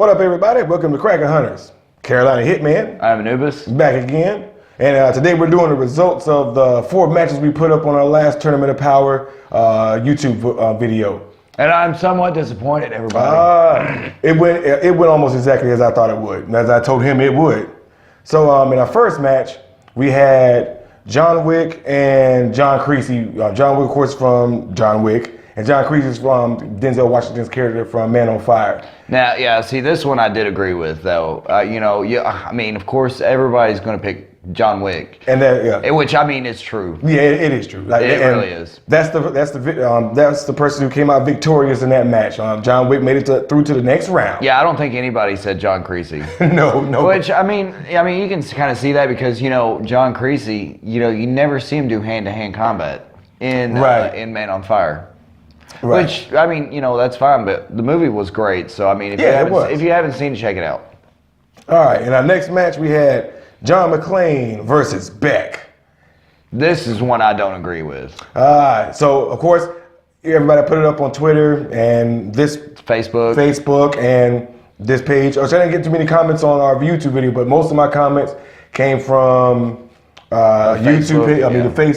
What up, everybody? Welcome to Cracker Hunters. Carolina Hitman. I'm Anubis. Back again. And today we're doing the results of the 4 matches we put up on our last Tournament of Power YouTube video. And I'm somewhat disappointed, everybody. It went almost exactly as I thought it would, and as I told him it would. So in our first match, we had John Wick and John Creasy. John Wick, of course, from John Wick, and John Creasy is from Denzel Washington's character from Man on Fire. Now, yeah, see, this one I did agree with, though. I mean, of course, everybody's going to pick John Wick, and that, yeah, which I mean is true. Yeah, it is true. Like, it really is. That's the person who came out victorious in that match. John Wick made it through to the next round. Yeah, I don't think anybody said John Creasy. No. Which I mean, you can kind of see that because John Creasy, you never see him do hand-to-hand combat in Man on Fire. Right. Which I mean, that's fine, but the movie was great. So I mean, if you haven't seen it, check it out. All right, in our next match we had John McClane versus Beck. This is one I don't agree with. So of course, everybody put it up on Twitter and this Facebook and this page. I didn't get too many comments on our YouTube video, but most of my comments came from YouTube page.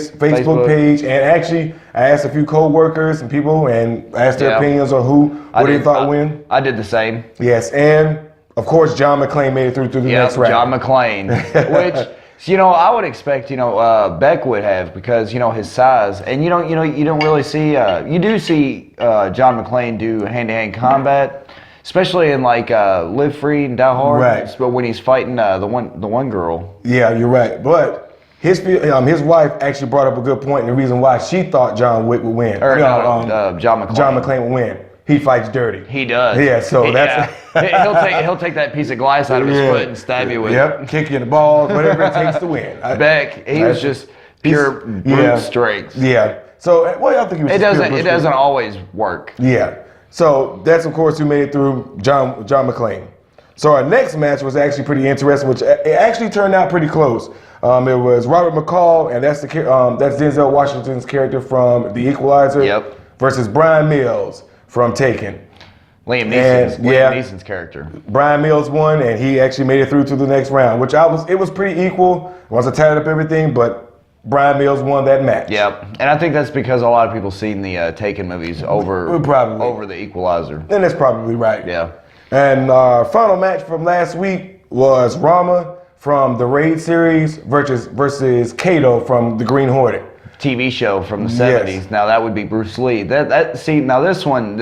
The Facebook page, and actually I asked a few co-workers and people and asked their opinions on what they thought win. I did the same. Yes, and of course, John McClane made it through to the next round. John McClane, which I would expect Beck would have because his size, and you don't really see you do see John McClane do hand-to-hand combat, especially in like Live Free and Die Hard. Right. But when he's fighting the one girl. Yeah, you're right. But his wife actually brought up a good point, and the reason why she thought John Wick would win. John McClane. John McClane would win. He fights dirty. He does. Yeah, so that's he'll take that piece of glass out of his foot and stab you with it. Yep, kick you in the balls, whatever it takes to win. Beck, he was just pure brute strength. Yeah. So I think he was. It doesn't always work. Yeah. So that's of course who made it through, John McClane. So our next match was actually pretty interesting, which it actually turned out pretty close. It was Robert McCall, and that's Denzel Washington's character from The Equalizer. Yep. Versus Brian Mills from Taken. Liam Neeson's character. Brian Mills won, and he actually made it through to the next round, which it was pretty equal once I tallied up everything, but Brian Mills won that match. Yep, and I think that's because a lot of people seen the Taken movies over The Equalizer. And that's probably right. Yeah. And our final match from last week was Rama from the Raid series versus Kato from the Green Hornet. TV show from the 70s. Yes. Now that would be Bruce Lee. Now this one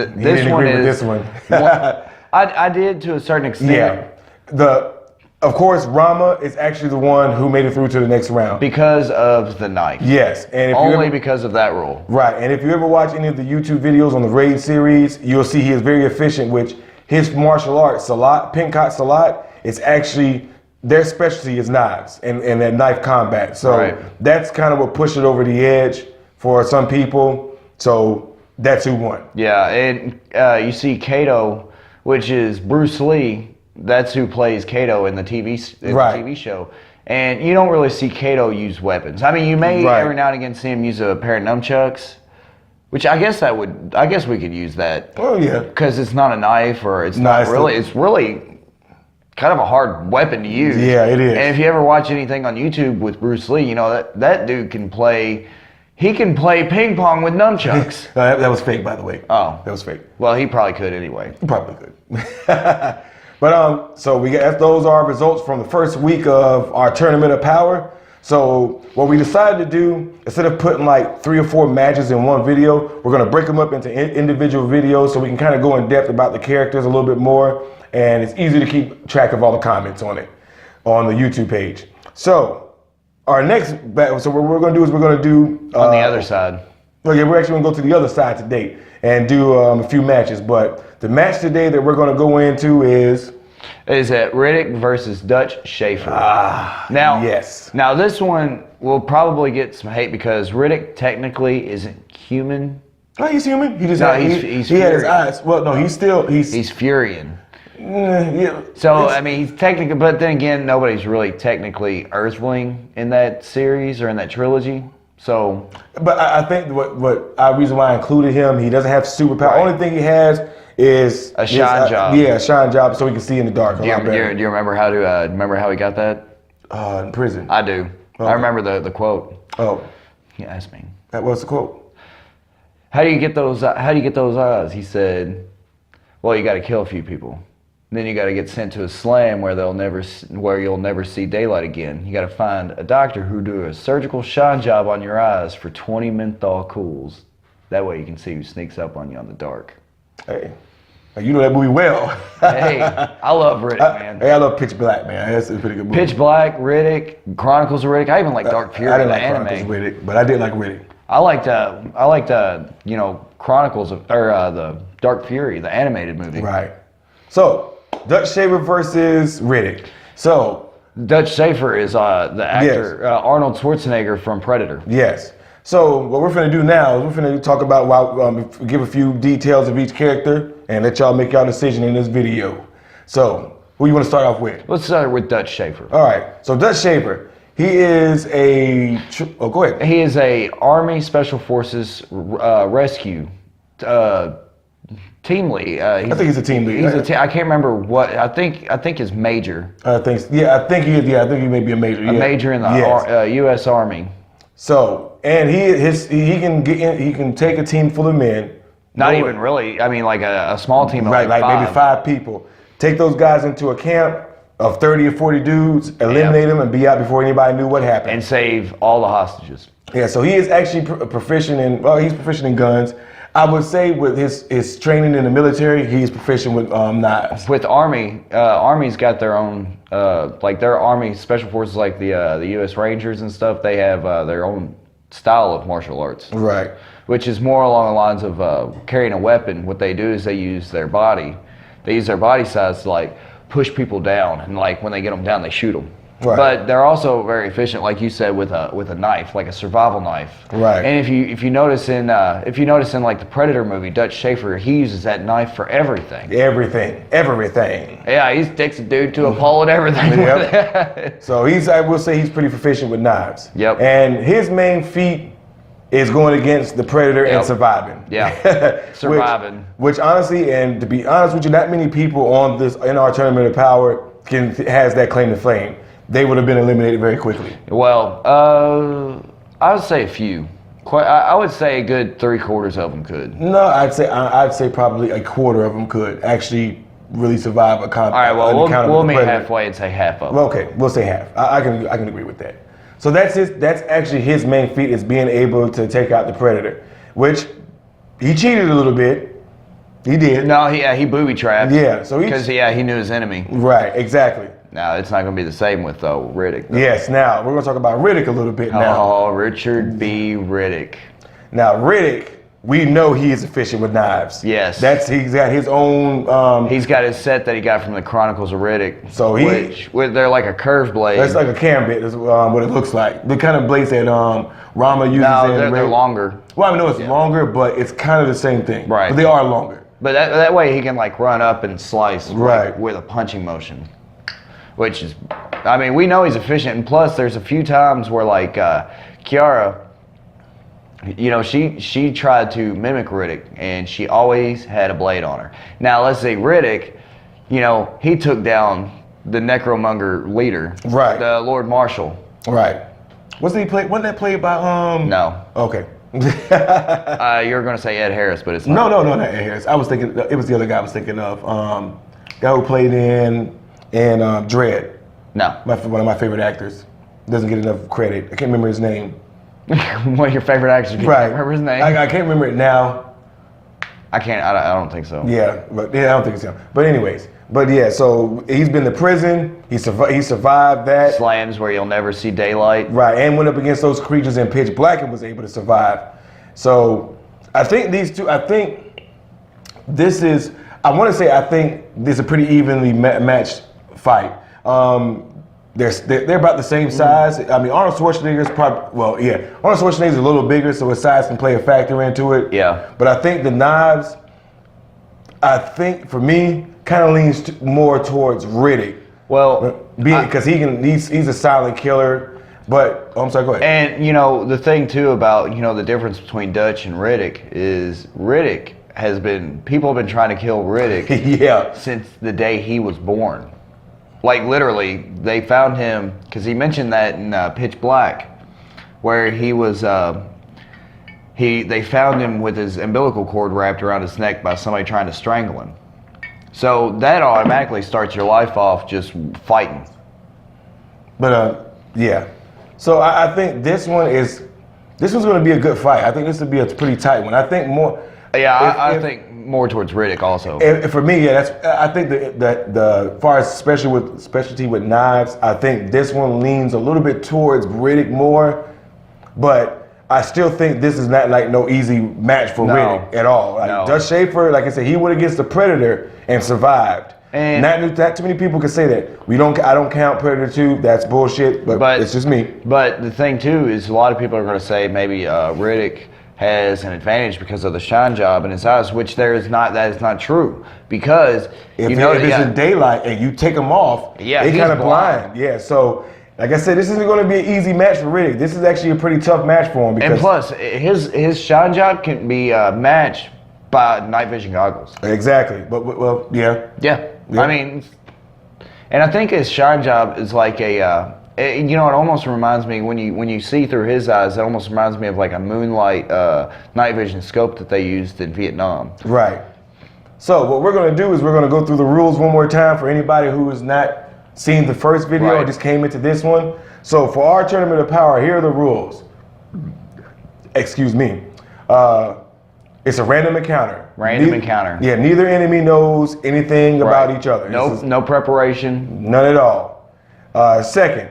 I did to a certain extent. Yeah. Of course, Rama is actually the one who made it through to the next round because of the knife. Yes, and because of that rule. Right, and if you ever watch any of the YouTube videos on the Raid series, you'll see he is very efficient. Which his martial arts, Pinkat Salat, it's actually. Their specialty is knives and that knife combat. So that's kind of what pushed it over the edge for some people. So that's who won. Yeah, and you see Kato, which is Bruce Lee. That's who plays Kato in the TV show. And you don't really see Kato use weapons. I mean, you may every now and again see him use a pair of nunchucks, which I guess we could use that. Oh yeah. Because it's not a knife or it's really kind of a hard weapon to use. Yeah, it is. And if you ever watch anything on YouTube with Bruce Lee, that dude can play ping pong with nunchucks. That was fake, by the way. Oh. That was fake. Well, he probably could anyway. He probably could. But so those are results from the first week of our Tournament of Power. So what we decided to do, instead of putting like 3 or 4 matches in one video, we're going to break them up into individual videos so we can kind of go in depth about the characters a little bit more. And it's easy to keep track of all the comments on it on the YouTube page. So our next battle, so what we're going to do is we're going to do on the other side. Okay, we're actually going to go to the other side today and do a few matches. But the match today that we're going to go into is Riddick versus Dutch Schaefer. Now this one will probably get some hate because Riddick technically isn't human. Oh, he's human. He just he had his eyes. Well, no, he's Furian. Yeah. So I mean, he's technically, but then again, nobody's really technically Earthling in that series or in that trilogy. So, but I think what reason why I included him, he doesn't have superpower. Only thing he has is a shine job. Yeah, a shine job, so he can see in the dark. Do you remember how to remember how he got that? In prison. I do. Okay. I remember the quote. Oh, He asked me, what's the quote? How do you get those eyes? He said, well, you got to kill a few people. Then you got to get sent to a slam where you'll never see daylight again. You got to find a doctor who do a surgical shine job on your eyes for 20 menthol cools. That way you can see who sneaks up on you on the dark. Hey, you know that movie well. Hey, I love Riddick, man. Hey, I love Pitch Black, man. That's a pretty good movie. Pitch Black, Riddick, Chronicles of Riddick. I even like Dark Fury, I didn't the like anime. Chronicles of Riddick, but I did like Riddick. I liked Chronicles of the Dark Fury, the animated movie. Right. So Dutch Schaefer versus Riddick. So Dutch Schaefer is the actor Arnold Schwarzenegger from Predator. Yes. So what we're going to do now is we're going to talk about give a few details of each character and let y'all make y'all decision in this video. So who you want to start off with? Let's start with Dutch Schaefer. All right. So Dutch Schaefer, he is go ahead. He is a Army Special Forces rescue team lead. I think he's a team lead. I can't remember what. I think his major. I think he is. Yeah, I think he may be a major. A major in the U.S. Army. So, and he can take a team full of men. Not even really. I mean, like a small team of right, like five. maybe 5 people. Take those guys into a camp of 30 or 40 dudes, eliminate them, and be out before anybody knew what happened. And save all the hostages. Yeah, so he is actually proficient in guns. I would say with his training in the military, he's proficient with knives. With Army's got their own, like their Army Special Forces, like the U.S. Rangers and stuff. They have their own style of martial arts. Right. Which is more along the lines of carrying a weapon. What they do is they use their body. They use their body size to like push people down, and like when they get them down, they shoot them. Right. But they're also very efficient, like you said, with a knife, like a survival knife. Right. And if you notice in like the Predator movie, Dutch Schaefer, he uses that knife for everything. Everything. Yeah, he sticks a dude to a pole and everything. Yep. So I will say he's pretty proficient with knives. Yep. And his main feat is going against the Predator and surviving. Yeah. Surviving. Which honestly, and to be honest with you, not many people in our tournament of power has that claim to fame. They would have been eliminated very quickly. Well, I would say a few. I would say a good 3/4 of them could. No, I'd say probably a quarter of them could actually really survive a combat. All right, well, we'll meet halfway and say half of them. Well, okay, we'll say half. I can agree with that. So that's actually his main feat, is being able to take out the Predator, which he cheated a little bit. He did. No, he booby trapped. Yeah, so because he knew his enemy. Right, exactly. Now, it's not going to be the same with Riddick, though. Yes, now, we're going to talk about Riddick a little bit now. Oh, Richard B. Riddick. Now, Riddick, we know he is efficient with knives. Yes. He's got his own... he's got his set that he got from the Chronicles of Riddick. So they're like a curved blade. That's like a cambit, is what it looks like. The kind of blades that Rama uses. No, they're longer. Well, I know it's longer, but it's kind of the same thing. Right. But they are longer. But that way he can like run up and slice right. with a punching motion. Which is, I mean, we know he's efficient, and plus there's a few times where like Kiara, she tried to mimic Riddick, and she always had a blade on her. Now let's say Riddick, he took down the Necromonger leader, right? The Lord Marshal, right? Wasn't that played by No. Okay. You're gonna say Ed Harris, but it's not. No, not Ed Harris. I was thinking it was the other guy I was thinking of. Guy who played in Dread. No. One of my favorite actors. Doesn't get enough credit. I can't remember his name. One of your favorite actors. Right. Remember his name? I can't remember it now. I don't think so. Yeah, I don't think so. But anyways, so he's been to prison. He survived that. Slams where you'll never see daylight. Right, and went up against those creatures in pitch black and was able to survive. So I think this is a pretty evenly matched fight. They're about the same size. I mean, Arnold Schwarzenegger's Arnold Schwarzenegger's a little bigger, so his size can play a factor into it. Yeah. But I think the knives, for me, kind of leans more towards Riddick. Well, because he's a silent killer. But I'm sorry, go ahead. And the thing too about the difference between Dutch and Riddick is Riddick people have been trying to kill Riddick Yeah. since the day he was born. Like literally, they found him because he mentioned that in Pitch Black, where he was. They found him with his umbilical cord wrapped around his neck by somebody trying to strangle him. So that automatically starts your life off just fighting. But yeah. So I think this one's going to be a good fight. I think this would be a pretty tight one. I think more. Yeah, I think more towards Riddick also. For me, yeah, I think that the far as specialty with knives, I think this one leans a little bit towards Riddick more, but I still think this is not like no easy match for Riddick at all. Like Dutch Schaefer, like I said, he went against the Predator and survived. And not too many people can say that. I don't count Predator 2. That's bullshit. But it's just me. But the thing too is a lot of people are going to say maybe Riddick has an advantage because of the shine job in his eyes, which that is not true. Because if it's in daylight and you take them off, they kind of blind. Yeah, so like I said, this isn't going to be an easy match for Riddick. This is actually a pretty tough match for him. And plus, his shine job can be matched by night vision goggles. Exactly. But well, yeah. I mean, and I think his shine job is like it almost reminds me when you see through his eyes, it almost reminds me of like a moonlight night vision scope that they used in Vietnam. Right. So what we're going to do is we're going to go through the rules one more time for anybody who has not seen the first video or just came into this one. So for our Tournament of Power, here are the rules. Excuse me. It's a random encounter. Encounter. Yeah, neither enemy knows anything about each other. No preparation. None at all. Second,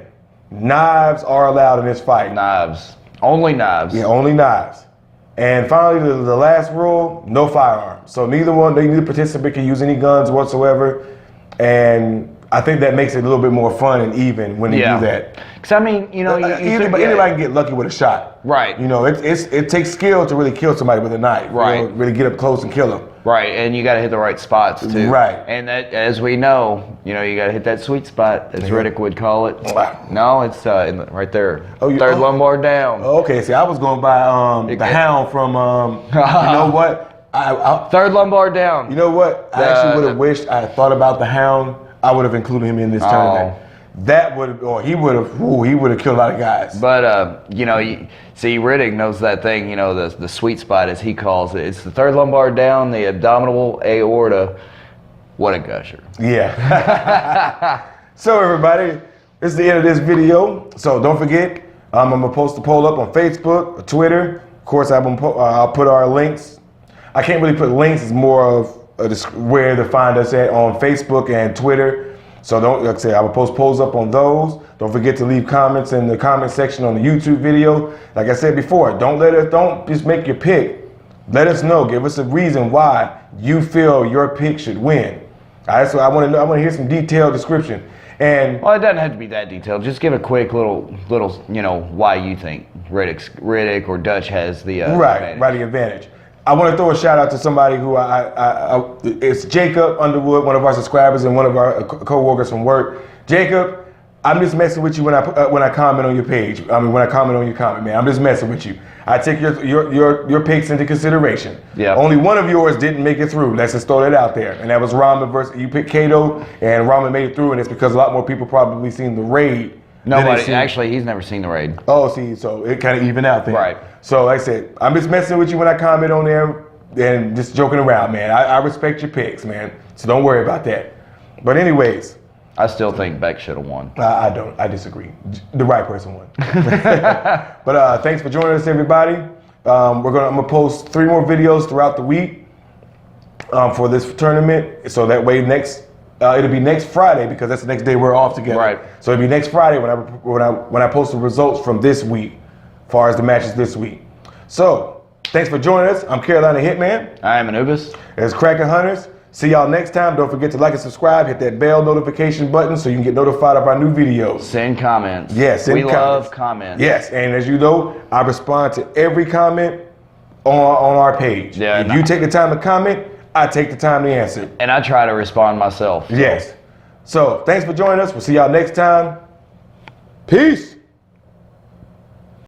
knives are allowed in this fight. Knives. Only knives. Yeah, only knives. And finally, the last rule, no firearms. So neither participant can use any guns whatsoever. And I think that makes it a little bit more fun and even when they do that. Because I mean, anybody can get lucky with a shot. Right. It takes skill to really kill somebody with a knife. Right. Really get up close and kill them. Right, and you got to hit the right spots too. Right. And that, as we know, you got to hit that sweet spot, as Riddick would call it. No, it's right there. Third lumbar down. Okay. See, I was going by the Hound from. You know what? Third lumbar down. You know what? I actually would have wished I had thought about the Hound. I would have included him in this tournament. That would have, or he would have killed a lot of guys. But see, Riddick knows that thing. The sweet spot, as he calls it. It's the third lumbar down, the abdominal aorta. What a gusher! Yeah. So everybody, this is the end of this video. So don't forget, I'm gonna post the poll up on Facebook, Twitter. Of course, I'll put our links. I can't really put links. It's more of where to find us at on Facebook and Twitter. So like I said, I will post polls up on those. Don't forget to leave comments in the comment section on the YouTube video. Like I said before, don't just make your pick. Let us know. Give us a reason why you feel your pick should win. All right, so I want to hear some detailed description. And well, it doesn't have to be that detailed. Just give a quick little, why you think Riddick or Dutch has the advantage. I want to throw a shout out to somebody who it's Jacob Underwood, one of our subscribers and one of our co-workers from work. Jacob, I'm just messing with you when I comment on your page. I mean, when I comment on your comment, man, I'm just messing with you. I take your picks into consideration. Yeah. Only one of yours didn't make it through. Let's just throw that out there. And that was Ramen versus you picked Kato, and Ramen made it through, and it's because a lot more people probably seen the raid. Nobody, actually, he's never seen the raid. Oh, see, so it kind of even out there. Right. So like I said, I'm just messing with you when I comment on there and just joking around, man. I respect your picks, man. So don't worry about that. But anyways. I still think Beck should have won. I don't. I disagree. The right person won. But thanks for joining us, everybody. I'm gonna post 3 more videos throughout the week for this tournament. So that way it'll be next Friday because that's the next day we're off together. Right. So it'll be next Friday when I post the results from this week, as far as the matches this week. So thanks for joining us. I'm Carolina Hitman. I am Anubis. It's Kraken Hunters. See y'all next time. Don't forget to like and subscribe. Hit that bell notification button so you can get notified of our new videos. Send comments. Yes, we love comments. Yes, and as you know, I respond to every comment on our page. Yeah, if you take the time to comment, I take the time to answer. And I try to respond myself. So. Yes. So thanks for joining us. We'll see y'all next time. Peace.